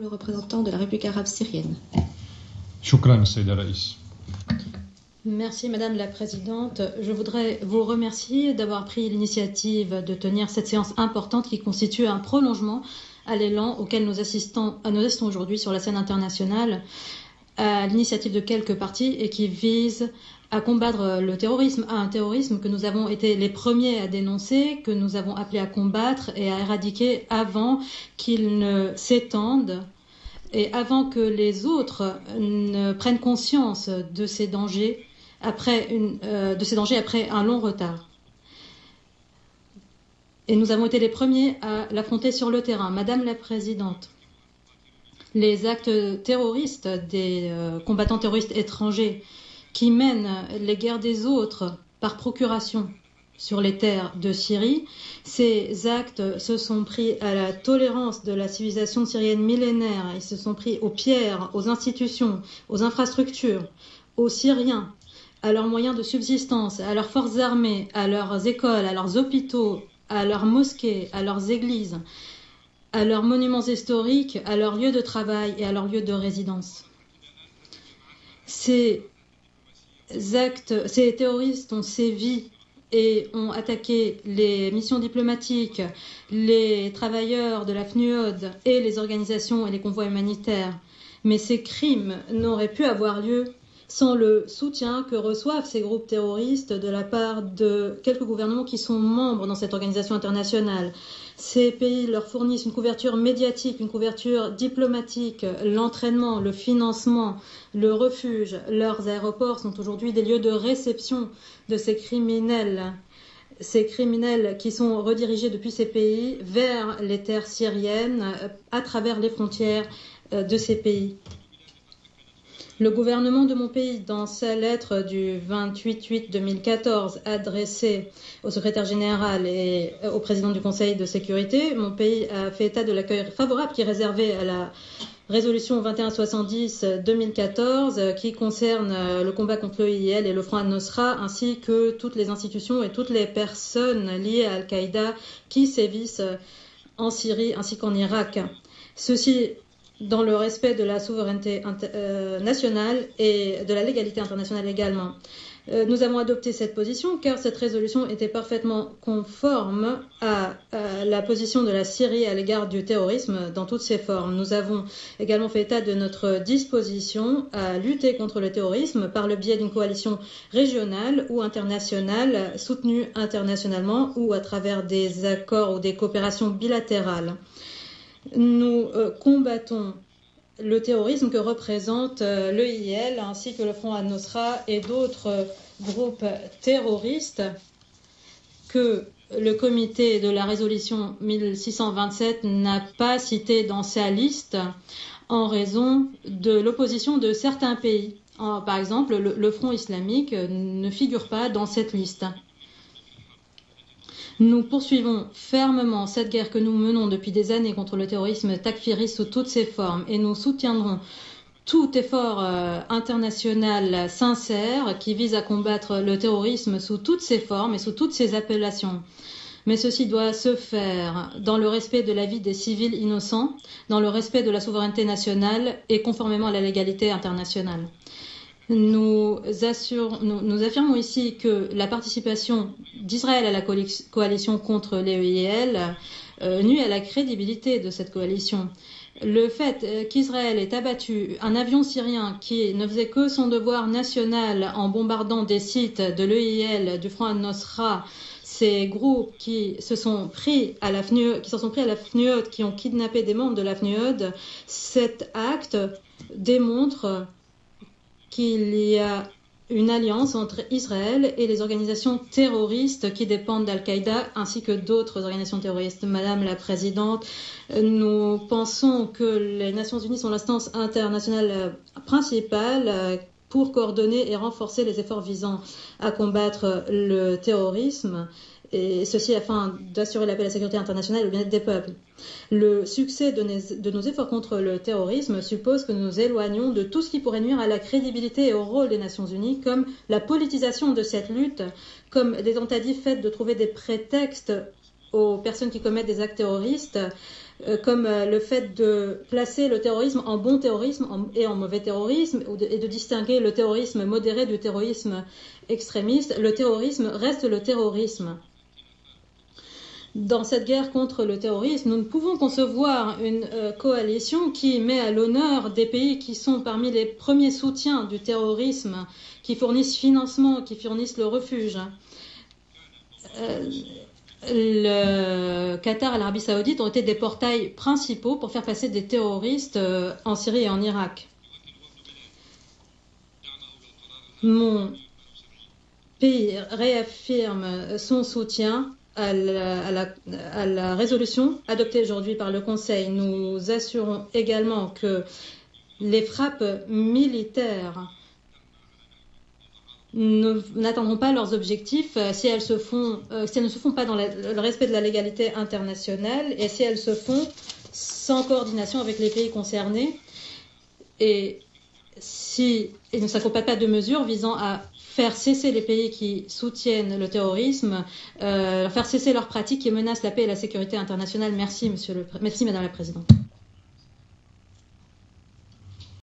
Le représentant de la République arabe syrienne. شكرا السيدة الرئيس. Merci Madame la Présidente. Je voudrais vous remercier d'avoir pris l'initiative de tenir cette séance importante qui constitue un prolongement à l'élan auquel nous assistons aujourd'hui sur la scène internationale, à l'initiative de quelques partis et qui vise à combattre le terrorisme, un terrorisme que nous avons été les premiers à dénoncer, que nous avons appelé à combattre et à éradiquer avant qu'il ne s'étende et avant que les autres ne prennent conscience de ces dangers après un long retard. Et nous avons été les premiers à l'affronter sur le terrain. Madame la Présidente, les actes terroristes des combattants terroristes étrangers qui mènent les guerres des autres par procuration sur les terres de Syrie, ces actes se sont pris à la tolérance de la civilisation syrienne millénaire, ils se sont pris aux pierres, aux institutions, aux infrastructures, aux Syriens, à leurs moyens de subsistance, à leurs forces armées, à leurs écoles, à leurs hôpitaux, à leurs mosquées, à leurs églises, à leurs monuments historiques, à leurs lieux de travail et à leurs lieux de résidence. Ces terroristes ont sévi et ont attaqué les missions diplomatiques, les travailleurs de la FNUOD et les organisations et les convois humanitaires. Mais ces crimes n'auraient pu avoir lieu sans le soutien que reçoivent ces groupes terroristes de la part de quelques gouvernements qui sont membres dans cette organisation internationale. Ces pays leur fournissent une couverture médiatique, une couverture diplomatique, l'entraînement, le financement, le refuge. Leurs aéroports sont aujourd'hui des lieux de réception de ces criminels qui sont redirigés depuis ces pays vers les terres syriennes à travers les frontières de ces pays. Le gouvernement de mon pays, dans sa lettre du 28/8/2014 adressée au secrétaire général et au président du Conseil de sécurité, mon pays a fait état de l'accueil favorable qui est réservé à la résolution 2170/2014 qui concerne le combat contre l'EIL et le Front al-Nosra, ainsi que toutes les institutions et toutes les personnes liées à Al-Qaïda qui sévissent en Syrie ainsi qu'en Irak. Ceci dans le respect de la souveraineté nationale et de la légalité internationale également. Nous avons adopté cette position car cette résolution était parfaitement conforme à la position de la Syrie à l'égard du terrorisme dans toutes ses formes. Nous avons également fait état de notre disposition à lutter contre le terrorisme par le biais d'une coalition régionale ou internationale soutenue internationalement ou à travers des accords ou des coopérations bilatérales. Nous combattons le terrorisme que représente l'EIL ainsi que le Front al-Nosra et d'autres groupes terroristes que le comité de la résolution 1627 n'a pas cité dans sa liste en raison de l'opposition de certains pays. Par exemple, le Front islamique ne figure pas dans cette liste. Nous poursuivons fermement cette guerre que nous menons depuis des années contre le terrorisme takfiriste sous toutes ses formes et nous soutiendrons tout effort international sincère qui vise à combattre le terrorisme sous toutes ses formes et sous toutes ses appellations. Mais ceci doit se faire dans le respect de la vie des civils innocents, dans le respect de la souveraineté nationale et conformément à la légalité internationale. Nous affirmons ici que la participation d'Israël à la coalition contre l'EIL nuit à la crédibilité de cette coalition. Le fait qu'Israël ait abattu un avion syrien qui ne faisait que son devoir national en bombardant des sites de l'EIL, du Front al-Nosra, ces groupes qui s'en sont pris à la FNUOD, qui ont kidnappé des membres de la FNUOD, cet acte démontre qu'il y a une alliance entre Israël et les organisations terroristes qui dépendent d'Al-Qaïda ainsi que d'autres organisations terroristes. Madame la Présidente, nous pensons que les Nations Unies sont l'instance internationale principale pour coordonner et renforcer les efforts visant à combattre le terrorisme, et ceci afin d'assurer la paix et la sécurité internationale et le bien-être des peuples. Le succès de nos efforts contre le terrorisme suppose que nous nous éloignons de tout ce qui pourrait nuire à la crédibilité et au rôle des Nations Unies, comme la politisation de cette lutte, comme des tentatives faites de trouver des prétextes aux personnes qui commettent des actes terroristes, comme le fait de placer le terrorisme en bon terrorisme et en mauvais terrorisme, et de distinguer le terrorisme modéré du terrorisme extrémiste. Le terrorisme reste le terrorisme. Dans cette guerre contre le terrorisme, nous ne pouvons concevoir une coalition qui met à l'honneur des pays qui sont parmi les premiers soutiens du terrorisme, qui fournissent financement, qui fournissent le refuge. Le Qatar et l'Arabie Saoudite ont été des portails principaux pour faire passer des terroristes en Syrie et en Irak. Mon pays réaffirme son soutien à la résolution adoptée aujourd'hui par le Conseil. Nous assurons également que les frappes militaires n'atteindront pas leurs objectifs si elles ne se font pas dans le respect de la légalité internationale et si elles se font sans coordination avec les pays concernés et si elles ne s'accompagnent pas de mesures visant à faire cesser les pays qui soutiennent le terrorisme, faire cesser leurs pratiques qui menacent la paix et la sécurité internationale. Merci, Madame la Présidente.